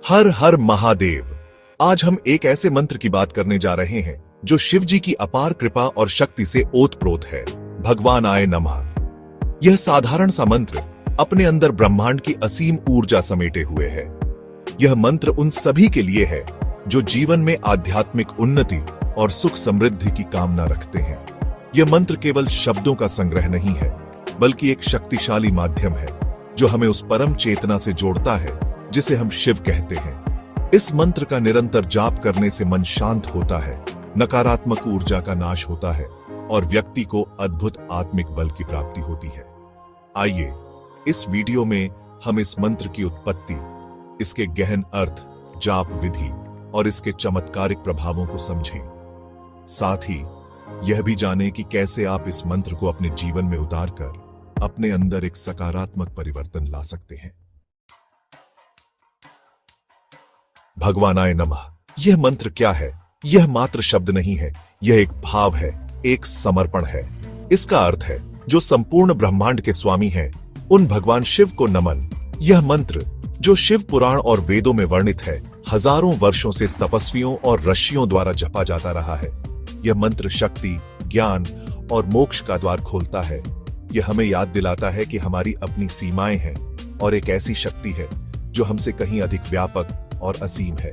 हर हर महादेव। आज हम एक ऐसे मंत्र की बात करने जा रहे हैं जो शिव जी की अपार कृपा और शक्ति से ओतप्रोत है। भगवानाय नमः। यह साधारण सा मंत्र अपने अंदर ब्रह्मांड की असीम ऊर्जा समेटे हुए है। यह मंत्र उन सभी के लिए है जो जीवन में आध्यात्मिक उन्नति और सुख समृद्धि की कामना रखते हैं। यह मंत्र केवल शब्दों का संग्रह नहीं है, बल्कि एक शक्तिशाली माध्यम है जो हमें उस परम चेतना से जोड़ता है जिसे हम शिव कहते हैं। इस मंत्र का निरंतर जाप करने से मन शांत होता है, नकारात्मक ऊर्जा का नाश होता है और व्यक्ति को अद्भुत आत्मिक बल की प्राप्ति होती है। आइए इस वीडियो में हम इस मंत्र की उत्पत्ति, इसके गहन अर्थ, जाप विधि और इसके चमत्कारिक प्रभावों को समझें। साथ ही यह भी जानें कि कैसे आप इस मंत्र को अपने जीवन में उतारकर अपने अंदर एक सकारात्मक परिवर्तन ला सकते हैं। भगवानाय नमः। यह मंत्र क्या है? यह मात्र शब्द नहीं है, यह एक भाव है, एक समर्पण है। इसका अर्थ है जो संपूर्ण ब्रह्मांड के स्वामी हैं, उन भगवान शिव को नमन। यह मंत्र जो शिव पुराण और वेदों में वर्णित है, हजारों वर्षों से तपस्वियों और ऋषियों द्वारा जपा जाता रहा है। यह मंत्र शक्ति, ज्ञान और मोक्ष का द्वार खोलता है। यह हमें याद दिलाता है कि हमारी अपनी सीमाएं हैं और एक ऐसी शक्ति है जो हमसे कहीं अधिक व्यापक और असीम है।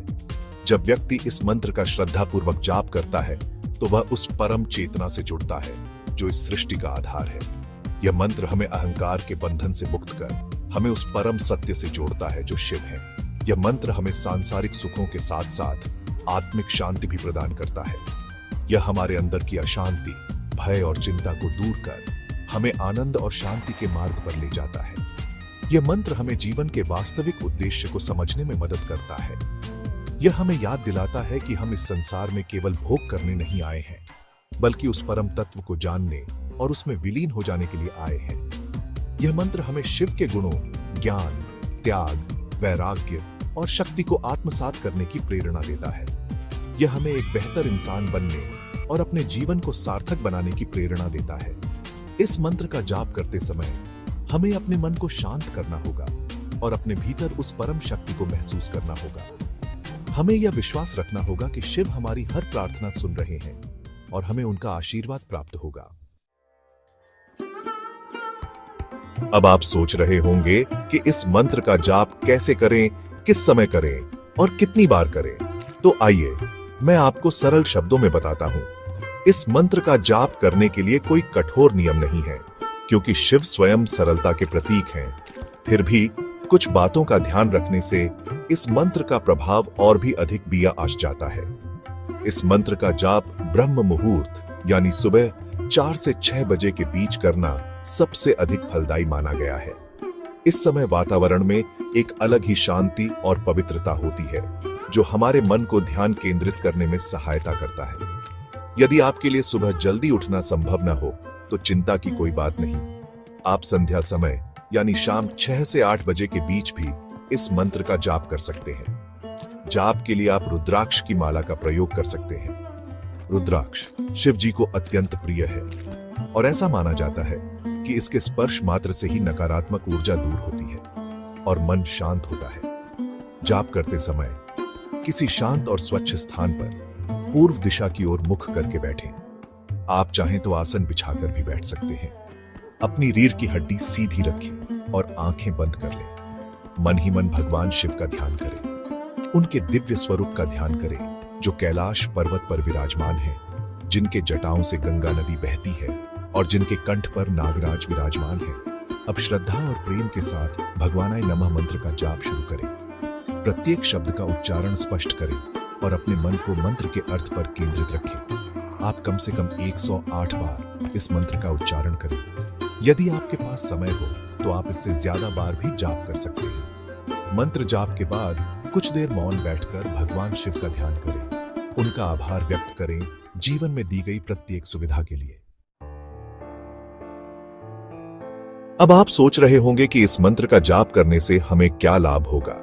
जब व्यक्ति इस मंत्र का श्रद्धापूर्वक जाप करता है तो वह उस परम चेतना से जुड़ता है जो इस सृष्टि का आधार है। यह मंत्र हमें अहंकार के बंधन से मुक्त कर हमें उस परम सत्य से जोड़ता है जो शिव है। यह मंत्र हमें सांसारिक सुखों के साथ साथ आत्मिक शांति भी प्रदान करता है। यह हमारे अंदर की अशांति, भय और चिंता को दूर कर हमें आनंद और शांति के मार्ग पर ले जाता है। यह मंत्र हमें जीवन के वास्तविक उद्देश्य को समझने में मदद करता है। यह हमें याद दिलाता है कि हम इस संसार में केवल भोग करने नहीं आए हैं, बल्कि उस परम तत्व को जानने और उसमें विलीन हो जाने के लिए आए हैं। यह मंत्र हमें शिव के गुणों, ज्ञान, त्याग, वैराग्य और शक्ति को आत्मसात करने की प्रेरणा देता है। यह हमें एक बेहतर इंसान बनने और अपने जीवन को सार्थक बनाने की प्रेरणा देता है। इस मंत्र का जाप करते समय हमें अपने मन को शांत करना होगा और अपने भीतर उस परम शक्ति को महसूस करना होगा। हमें यह विश्वास रखना होगा कि शिव हमारी हर प्रार्थना सुन रहे हैं और हमें उनका आशीर्वाद प्राप्त होगा। अब आप सोच रहे होंगे कि इस मंत्र का जाप कैसे करें, किस समय करें और कितनी बार करें। तो आइए मैं आपको सरल शब्दों में बताता हूं। इस मंत्र का जाप करने के लिए कोई कठोर नियम नहीं है, क्योंकि शिव स्वयं सरलता के प्रतीक हैं। फिर भी कुछ बातों का ध्यान रखने से इस मंत्र का प्रभाव और भी अधिक बिया आश जाता है। इस मंत्र का जाप ब्रह्म मुहूर्त यानी सुबह 4 से 6 बजे के बीच करना सबसे अधिक फलदायी माना गया है। इस समय वातावरण में एक अलग ही शांति और पवित्रता होती है जो हमारे मन को ध्यान केंद्रित करने में सहायता करता है। यदि आपके लिए सुबह जल्दी उठना संभव न हो तो चिंता की कोई बात नहीं। आप संध्या समय यानी शाम 6 से 8 बजे के बीच भी इस मंत्र का जाप कर सकते हैं। जाप के लिए आप रुद्राक्ष की माला का प्रयोग कर सकते हैं। रुद्राक्ष शिव जी को अत्यंत प्रिय है और ऐसा माना जाता है कि इसके स्पर्श मात्र से ही नकारात्मक ऊर्जा दूर होती है और मन शांत होता है। जाप करते समय किसी शांत और स्वच्छ स्थान पर पूर्व दिशा की ओर मुख करके बैठें। आप चाहें तो आसन बिछाकर भी बैठ सकते हैं। अपनी रीढ़ की हड्डी सीधी रखें और आंखें बंद कर लें। मन ही मन भगवान शिव का ध्यान करें। उनके दिव्य स्वरूप का ध्यान करें जो कैलाश पर्वत पर विराजमान है, जिनके जटाओं से गंगा नदी बहती है और जिनके कंठ पर नागराज विराजमान है। अब श्रद्धा और प्रेम के साथ भगवानाय नमः मंत्र का जाप शुरू करें। प्रत्येक शब्द का उच्चारण स्पष्ट करें और अपने मन को मंत्र के अर्थ पर केंद्रित रखें। आप कम से कम 108 बार इस मंत्र का उच्चारण करें। यदि आपके पास समय हो तो आप इससे ज्यादा बार भी जाप कर सकते हैं। मंत्र जाप के बाद कुछ देर मौन बैठकर भगवान शिव का ध्यान करें। उनका आभार व्यक्त करें जीवन में दी गई प्रत्येक सुविधा के लिए। अब आप सोच रहे होंगे कि इस मंत्र का जाप करने से हमें क्या लाभ होगा।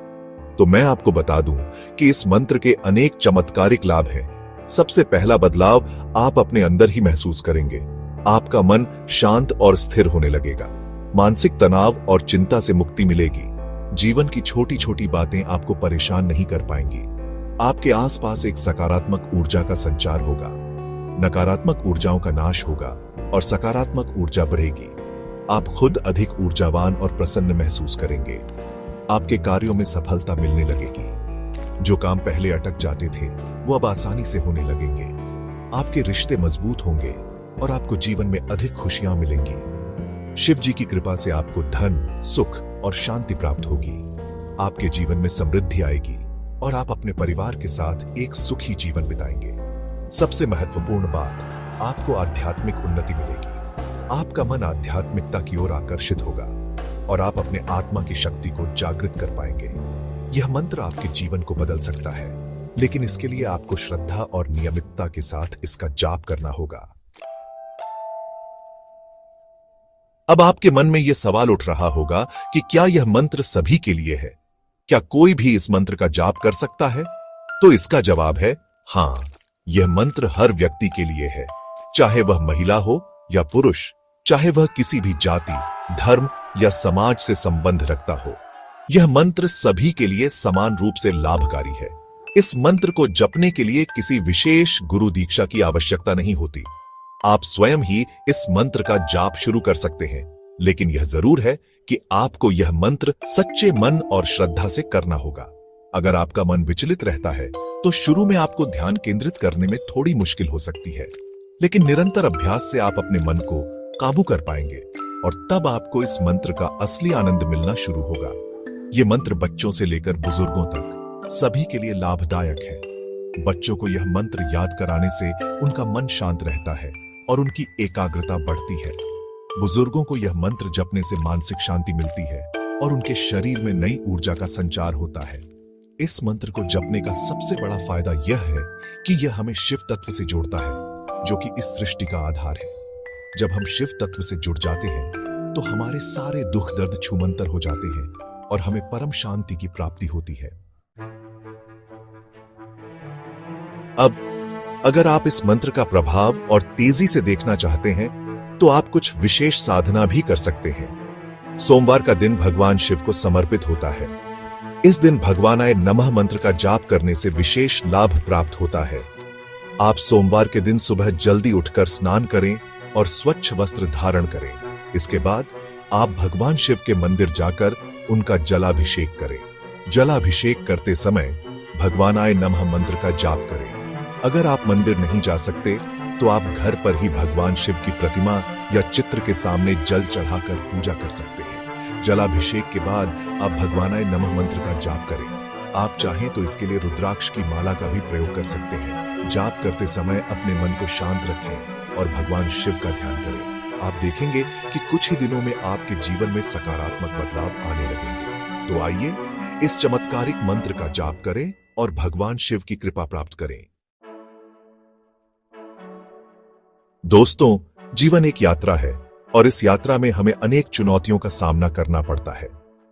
तो मैं आपको बता दूं कि इस मंत्र के अनेक चमत्कारिक लाभ हैं। सबसे पहला बदलाव आप अपने अंदर ही महसूस करेंगे। आपका मन शांत और स्थिर होने लगेगा। मानसिक तनाव और चिंता से मुक्ति मिलेगी। जीवन की छोटी छोटी बातें आपको परेशान नहीं कर पाएंगी। आपके आसपास एक सकारात्मक ऊर्जा का संचार होगा, नकारात्मक ऊर्जाओं का नाश होगा और सकारात्मक ऊर्जा बढ़ेगी। आप खुद अधिक ऊर्जावान और प्रसन्न महसूस करेंगे। आपके कार्यों में सफलता मिलने लगेगी। जो काम पहले अटक जाते थे वो अब आसानी से होने लगेंगे। आपके रिश्ते मजबूत होंगे और आपको जीवन में अधिक खुशियां मिलेंगी। शिव जी की कृपा से आपको धन, सुख और शांति प्राप्त होगी। आपके जीवन में समृद्धि आएगी और आप अपने परिवार के साथ एक सुखी जीवन बिताएंगे। सबसे महत्वपूर्ण बात, आपको आध्यात्मिक उन्नति मिलेगी। आपका मन आध्यात्मिकता की ओर आकर्षित होगा और आप अपने आत्मा की शक्ति को जागृत कर पाएंगे। यह मंत्र आपके जीवन को बदल सकता है, लेकिन इसके लिए आपको श्रद्धा और नियमितता के साथ इसका जाप करना होगा। अब आपके मन में यह सवाल उठ रहा होगा कि क्या यह मंत्र सभी के लिए है? क्या कोई भी इस मंत्र का जाप कर सकता है? तो इसका जवाब है हां, यह मंत्र हर व्यक्ति के लिए है, चाहे वह महिला हो या पुरुष, चाहे वह किसी भी जाति, धर्म या समाज से संबंध रखता हो। यह मंत्र सभी के लिए समान रूप से लाभकारी है। इस मंत्र को जपने के लिए किसी विशेष गुरु दीक्षा की आवश्यकता नहीं होती। आप स्वयं ही इस मंत्र का जाप शुरू कर सकते हैं, लेकिन यह जरूर है कि आपको यह मंत्र सच्चे मन और श्रद्धा से करना होगा। अगर आपका मन विचलित रहता है तो शुरू में आपको ध्यान केंद्रित करने में थोड़ी मुश्किल हो सकती है, लेकिन निरंतर अभ्यास से आप अपने मन को काबू कर पाएंगे और तब आपको इस मंत्र का असली आनंद मिलना शुरू होगा। यह मंत्र बच्चों से लेकर बुजुर्गों तक सभी के लिए लाभदायक है। बच्चों को यह मंत्र याद कराने से उनका मन शांत रहता है और उनकी एकाग्रता बढ़ती है। बुजुर्गों को यह मंत्र जपने से मानसिक शांति मिलती है और उनके शरीर में नई ऊर्जा का संचार होता है। इस मंत्र को जपने का सबसे बड़ा फायदा यह है कि यह हमें शिव तत्व से जोड़ता है, जो कि इस सृष्टि का आधार है। जब हम शिव तत्व से जुड़ जाते हैं तो हमारे सारे दुख दर्द छूमंतर हो जाते हैं और हमें परम शांति की प्राप्ति होती है। अब अगर आप इस मंत्र का प्रभाव और तेजी से देखना चाहते हैं तो आप कुछ विशेष साधना भी कर सकते हैं। सोमवार का दिन भगवान शिव को समर्पित होता है। इस दिन भगवानाय नमः मंत्र का जाप करने से विशेष लाभ प्राप्त होता है। आप सोमवार के दिन सुबह जल्दी उठकर स्नान करें और स्वच्छ वस्त्र धारण करें। इसके बाद आप भगवान शिव के मंदिर जाकर उनका जलाभिषेक करें। जलाभिषेक करते समय भगवानाय नमः मंत्र का जाप करें। अगर आप मंदिर नहीं जा सकते तो आप घर पर ही भगवान शिव की प्रतिमा या चित्र के सामने जल चढ़ाकर पूजा कर सकते हैं। जलाभिषेक के बाद आप भगवानाय नमः मंत्र का जाप करें। आप चाहें तो इसके लिए रुद्राक्ष की माला का भी प्रयोग कर सकते हैं। जाप करते समय अपने मन को शांत रखें और भगवान शिव का ध्यान करें। आप देखेंगे कि कुछ ही दिनों में आपके जीवन में सकारात्मक बदलाव आने लगेंगे। तो आइए इस चमत्कारिक मंत्र का जाप करें और भगवान शिव की कृपा प्राप्त करें। दोस्तों, जीवन एक यात्रा है और इस यात्रा में हमें अनेक चुनौतियों का सामना करना पड़ता है।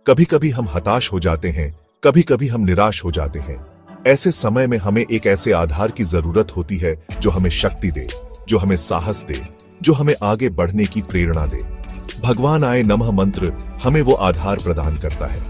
कभी कभी हम हताश हो जाते हैं, कभी कभी हम निराश हो जाते हैं। ऐसे समय में हमें एक ऐसे आधार की जरूरत होती है जो हमें शक्ति दे, जो हमें साहस दे, जो हमें आगे बढ़ने की प्रेरणा दे। भगवानाय नमः मंत्र हमें वो आधार प्रदान करता है।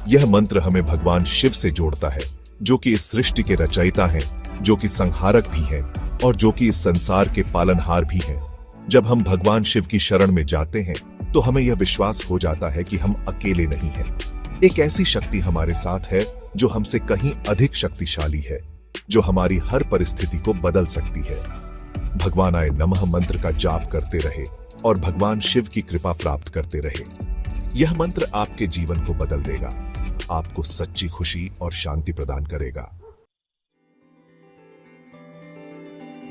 यह मंत्र हमें भगवान शिव से जोड़ता है, जो कि इस सृष्टि के रचयिता हैं, जो कि संहारक भी हैं और जो कि इस संसार के पालनहार भी हैं। जब हम भगवान शिव की शरण में जाते हैं तो हमें यह विश्वास हो जाता है कि हम अकेले नहीं हैं। एक ऐसी शक्ति हमारे साथ है जो हमसे कहीं अधिक शक्तिशाली है, जो हमारी हर परिस्थिति को बदल सकती है। भगवानाय नमः मंत्र का जाप करते रहे और भगवान शिव की कृपा प्राप्त करते रहे। यह मंत्र आपके जीवन को बदल देगा, आपको सच्ची खुशी और शांति प्रदान करेगा।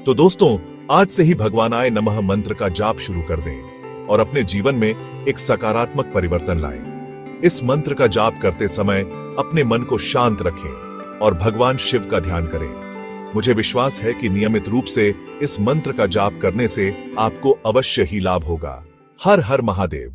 तो दोस्तों, आज से ही भगवानाय नमः मंत्र का जाप शुरू कर दें और अपने जीवन में एक सकारात्मक परिवर्तन लाएं। इस मंत्र का जाप करते समय अपने मन को शांत रखें और भगवान शिव का ध्यान करें। मुझे विश्वास है कि नियमित रूप से इस मंत्र का जाप करने से आपको अवश्य ही लाभ होगा। हर हर महादेव।